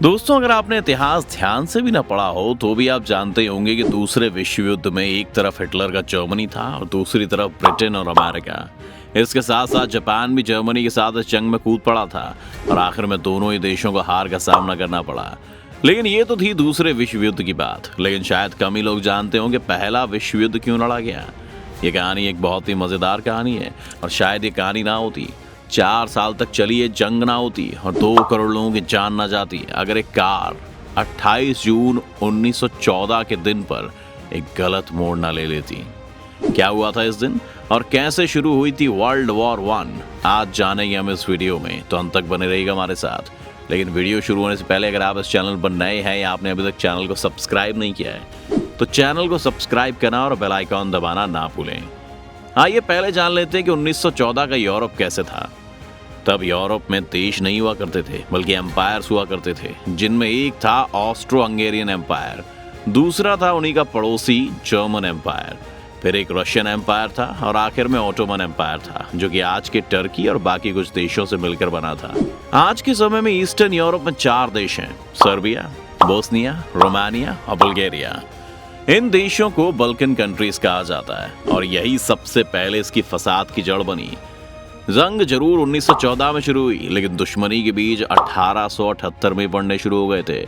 दोस्तों, अगर आपने इतिहास ध्यान से भी ना पढ़ा हो तो भी आप जानते ही होंगे कि दूसरे विश्व युद्ध में एक तरफ हिटलर का जर्मनी था और दूसरी तरफ ब्रिटेन और अमेरिका। इसके साथ साथ जापान भी जर्मनी के साथ इस जंग में कूद पड़ा था और आखिर में दोनों ही देशों को हार का सामना करना पड़ा। लेकिन ये तो थी दूसरे विश्व युद्ध की बात, लेकिन शायद कम ही लोग जानते होंगे पहला विश्व युद्ध क्यों लड़ा गया। ये कहानी एक बहुत ही मजेदार कहानी है और शायद ये कहानी ना होती, 4 साल तक चली ये जंग ना होती और 2 करोड़ लोगों की जान ना जाती अगर एक कार 28 जून 1914 के दिन पर एक गलत मोड़ ना ले लेती। क्या हुआ था इस दिन और कैसे शुरू हुई थी वर्ल्ड वॉर 1, आज जानेंगे हम इस वीडियो में, तो अंत तक बने रहिएगा हमारे साथ। लेकिन वीडियो शुरू होने से पहले अगर आप इस चैनल पर नए हैं या आपने अभी तक चैनल को सब्सक्राइब नहीं किया है तो चैनल को सब्सक्राइब करना और बेल आइकॉन दबाना ना भूलें। आइए पहले जान लेते हैं कि 1914 का यूरोप कैसे था। तब यूरोप में देश नहीं हुआ करते थे बल्कि एम्पायर्स हुआ करते थे, जिनमें एक था ऑस्ट्रो हंगेरियन एम्पायर, दूसरा था उन्हीं का पड़ोसी जर्मन एम्पायर, फिर एक रशियन एम्पायर था और आखिर में ऑटोमन एम्पायर था, जो कि आज के टर्की और बाकी कुछ देशों से मिलकर बना था। आज के समय में ईस्टर्न यूरोप में 4 देश हैं, सर्बिया, बोस्निया, रोमानिया और बुल्गारिया। इन देशों को बल्कन कंट्रीज कहा जाता है और यही सबसे पहले इसकी फसाद की जड़ बनी। जंग जरूर 1914 में शुरू हुई, लेकिन दुश्मनी के बीज 1878 में पड़ने शुरू हो गए थे।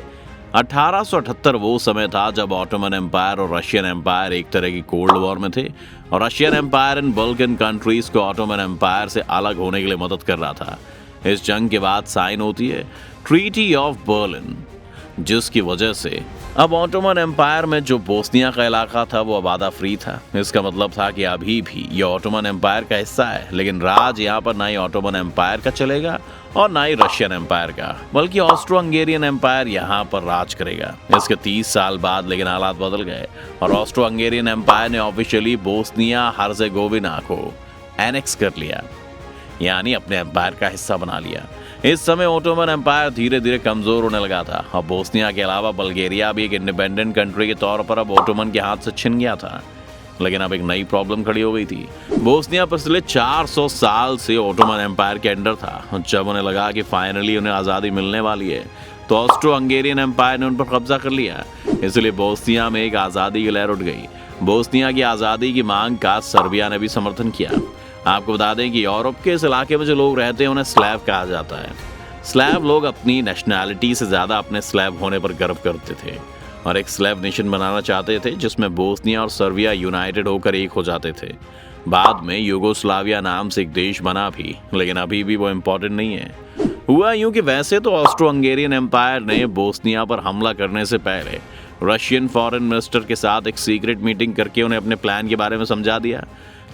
1878 वो समय था जब ऑटोमन एम्पायर और रशियन एम्पायर एक तरह की कोल्ड वॉर में थे और रशियन एम्पायर इन बल्कन कंट्रीज को ऑटोमन एम्पायर से अलग होने के लिए मदद कर रहा था। इस जंग के बाद साइन होती है ट्रीटी ऑफ बर्लिन, जिसकी वजह से अब ऑटोमन एम्पायर में जो बोस्निया का इलाका था वो अब आधा फ्री था। इसका मतलब था कि अभी भी ये ऑटोमन एम्पायर का हिस्सा है, लेकिन राज यहाँ पर ना ही ऑटोमन एम्पायर का चलेगा और ना ही रशियन एम्पायर का, बल्कि ऑस्ट्रो हंगेरियन एम्पायर यहाँ पर राज करेगा। इसके 30 साल बाद लेकिन हालात बदल गए और ऑस्ट्रो हंगेरियन एम्पायर ने ऑफिशियली बोस्निया हर्जेगोविना को एनेक्स कर लिया, यानी अपने एम्पायर का हिस्सा बना लिया। इस समय ऑटोमन एम्पायर धीरे धीरे कमजोर होने लगा था और बोस्निया के अलावा बुल्गारिया भी एक इंडिपेंडेंट कंट्री के तौर पर अब ऑटोमन के हाथ से छिन गया था। लेकिन अब एक नई प्रॉब्लम खड़ी हो गई थी। बोस्निया पिछले 400 साल से ऑटोमन एम्पायर के अंडर था और जब उन्हें लगा कि फाइनली उन्हें आज़ादी मिलने वाली है तो ऑस्ट्रो हंगेरियन एम्पायर ने उन पर कब्जा कर लिया। इसलिए बोस्निया में एक आज़ादी की लहर उठ गई। बोस्निया की आज़ादी की मांग का सर्बिया ने भी समर्थन किया। आपको बता दें कि यूरोप के इस इलाके में जो लोग रहते हैं उन्हें स्लैव कहा जाता है। स्लैव लोग अपनी नेशनैलिटी से ज़्यादा अपने स्लैव होने पर गर्व करते थे और एक स्लैव नेशन बनाना चाहते थे जिसमें बोस्निया और सर्बिया यूनाइटेड होकर एक हो जाते थे। बाद में यूगोस्लाविया नाम से एक देश बना भी, लेकिन अभी भी वो इम्पोर्टेंट नहीं है। हुआ यूं कि वैसे तो ऑस्ट्रो हंगेरियन एम्पायर ने बोस्निया पर हमला करने से पहले रशियन फॉरेन मिनिस्टर के साथ एक सीक्रेट मीटिंग करके उन्हें अपने प्लान के बारे में समझा दिया।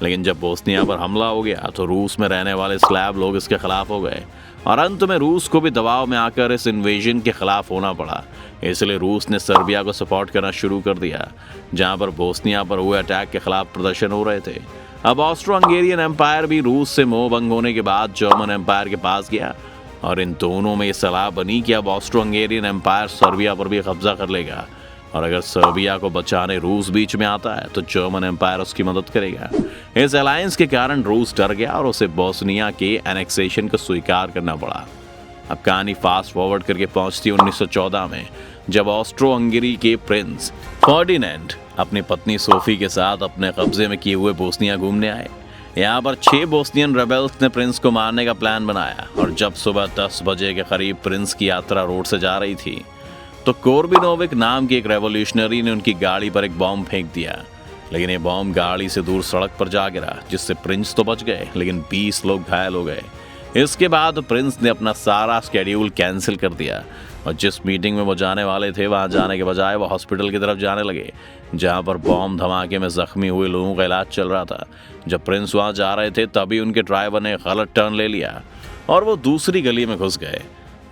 लेकिन जब बोस्निया पर हमला हो गया तो रूस में रहने वाले स्लैव लोग इसके खिलाफ हो गए और अंत में रूस को भी दबाव में आकर इस इन्वेजन के खिलाफ होना पड़ा। इसलिए रूस ने सर्बिया को सपोर्ट करना शुरू कर दिया, जहां पर बोस्निया पर हुए अटैक के खिलाफ प्रदर्शन हो रहे थे। अब ऑस्ट्रो हंगेरियन एम्पायर भी रूस से मोह भंग होने के बाद जर्मन एम्पायर के पास गया और इन दोनों में ये सलाह बनी कि अब ऑस्ट्रो हंगेरियन एम्पायर सर्बिया पर भी कब्जा कर लेगा और अगर सर्बिया को बचाने रूस बीच में आता है तो जर्मन एम्पायर उसकी मदद करेगा। इस अलायंस के कारण रूस डर गया और उसे बोस्निया के एनेक्सेशन को स्वीकार करना पड़ा। अब कहानी फास्ट फॉरवर्ड करके पहुंचती 1914 में, जब ऑस्ट्रो हंगरी के प्रिंस फर्डिनेंड अपनी पत्नी सोफी के साथ अपने कब्जे में किए हुए बोस्निया घूमने आए। यहाँ पर 6 बोस्नियन रेबेल्स ने प्रिंस को मारने का प्लान बनाया और जब सुबह 10 बजे के करीब प्रिंस की यात्रा रोड से जा रही थी तो कोर्बिनोविक नाम के एक रेवोल्यूशनरी ने उनकी गाड़ी पर एक बॉम्ब फेंक दिया। लेकिन ये बॉम्ब गाड़ी से दूर सड़क पर जा गिरा, जिससे प्रिंस तो बच गए लेकिन 20 लोग घायल हो गए। इसके बाद प्रिंस ने अपना सारा स्केड्यूल कैंसिल कर दिया और जिस मीटिंग में वो जाने वाले थे वहां जाने के बजाय वो हॉस्पिटल की तरफ जाने लगे, जहां पर बॉम्ब धमाके में जख्मी हुए लोगों का इलाज चल रहा था। जब प्रिंस वहां जा रहे थे तभी उनके ड्राइवर ने गलत टर्न ले लिया और वो दूसरी गली में घुस गए।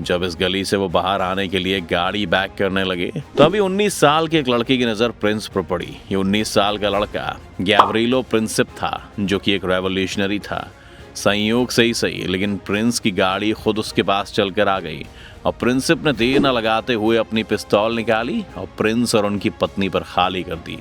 जब इस गली से वो बाहर आने के लिए गाड़ी बैक करने लगे तभी 19 साल के एक लड़के की नजर प्रिंस पर पड़ी। ये 19 साल का लड़का गैब्रिलो प्रिंसिप था, जो कि एक रेवोल्यूशनरी था। संयोग से ही सही, लेकिन प्रिंस की गाड़ी खुद उसके पास चलकर आ गई और प्रिंसिप ने देर न लगाते हुए अपनी पिस्तौल निकाली और प्रिंस और उनकी पत्नी पर खाली कर दी।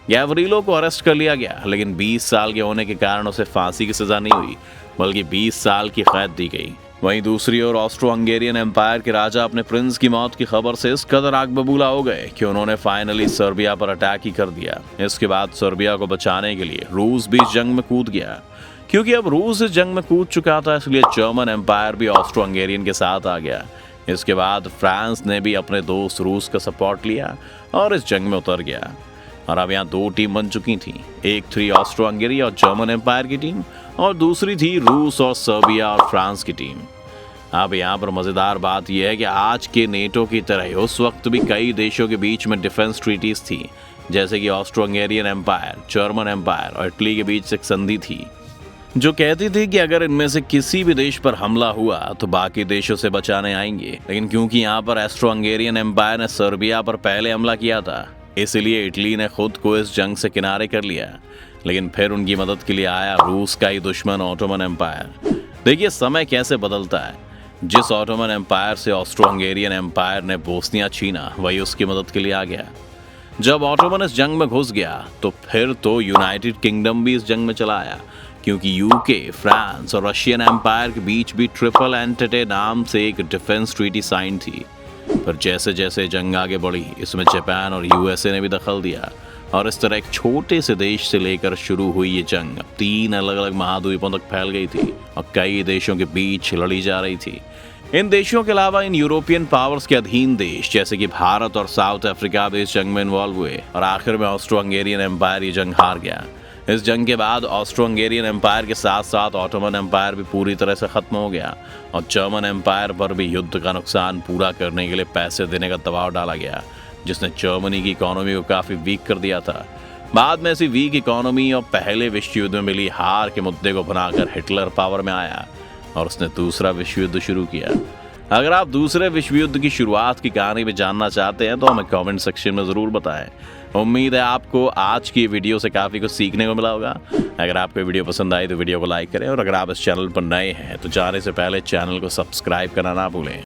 गैब्रिलो को अरेस्ट कर लिया गया, लेकिन 20 साल के होने के कारण उसे फांसी की सजा नहीं हुई बल्कि 20 साल की कैद दी गई। वहीं दूसरी ओर ऑस्ट्रो हंगेरियन एम्पायर के राजा अपने प्रिंस की मौत की खबर से इस कदर आग बबूला हो गए कि उन्होंने फाइनली सर्बिया पर अटैक ही कर दिया। इसके बाद सर्बिया को बचाने के लिए रूस भी इस जंग में कूद गया। क्योंकि अब रूस इस जंग में कूद चुका था, इसलिए जर्मन एम्पायर भी ऑस्ट्रो हंगेरियन के साथ आ गया। इसके बाद फ्रांस ने भी अपने दोस्त रूस का सपोर्ट लिया और इस जंग में उतर गया। और अब यहाँ दो टीम बन चुकी थी, एक थी ऑस्ट्रो हंगेरी और जर्मन एम्पायर की टीम, और दूसरी थी रूस और सर्बिया और फ्रांस की टीम। अब यहाँ पर मज़ेदार बात यह है कि आज के नेटो की तरह उस वक्त भी कई देशों के बीच में डिफेंस ट्रीटीज थी, जैसे कि Austro Hungarian empire, German empire और इटली के बीच एक संधि थी जो कहती थी कि अगर इनमें से किसी भी देश पर हमला हुआ तो बाकी देशों से बचाने आएंगे। लेकिन क्योंकि यहाँ पर ऑस्ट्रो हंगेरियन एम्पायर ने सर्बिया पर पहले हमला किया था, इसलिए इटली ने खुद को इस जंग से किनारे कर लिया। लेकिन फिर उनकी मदद के लिए आया रूस का ही दुश्मन ऑटोमन एम्पायर। देखिए समय कैसे बदलता है। जिस ऑटोमन एम्पायर से ऑस्ट्रो हंगेरियन एम्पायर ने बोस्निया छीना, वही उसकी मदद के लिए आ गया। जब ऑटोमन इस जंग में घुस गया तो फिर तो यूनाइटेड किंगडम भी इस जंग में चला आया, क्योंकि यूके, फ्रांस और रशियन एम्पायर के बीच भी ट्रिपल एंटेटे नाम से एक डिफेंस ट्रीटी साइन थी। पर जैसे जैसे जंग आगे बढ़ी, इसमें जापान और यूएसए ने भी दखल दिया और इस तरह एक छोटे से देश से लेकर शुरू हुई ये जंग अब 3 अलग अलग महाद्वीपों तक फैल गई थी और कई देशों के बीच लड़ी जा रही थी। इन देशों के अलावा इन यूरोपियन पावर्स के अधीन देश जैसे कि भारत और साउथ अफ्रीका भी इस जंग में इन्वॉल्व हुए और आखिर में ऑस्ट्रो हंगेरियन एम्पायर ये जंग हार गया। इस जंग के बाद ऑस्ट्रो हंगेरियन एम्पायर के साथ साथ ऑटोमन एम्पायर भी पूरी तरह से खत्म हो गया और जर्मन एम्पायर पर भी युद्ध का नुकसान पूरा करने के लिए पैसे देने का दबाव डाला गया, जिसने जर्मनी की इकोनॉमी को काफ़ी वीक कर दिया था। बाद में ऐसी वीक इकोनॉमी और पहले विश्व युद्ध में मिली हार के मुद्दे को बनाकर हिटलर पावर में आया और उसने दूसरा विश्व युद्ध शुरू किया। अगर आप दूसरे विश्व युद्ध की शुरुआत की कहानी में जानना चाहते हैं तो हमें कमेंट सेक्शन में ज़रूर बताएं। उम्मीद है आपको आज की वीडियो से काफ़ी कुछ सीखने को मिला होगा। अगर आपको वीडियो पसंद आई तो वीडियो को लाइक करें और अगर आप इस चैनल पर नए हैं तो जाने से पहले चैनल को सब्सक्राइब करना ना भूलें।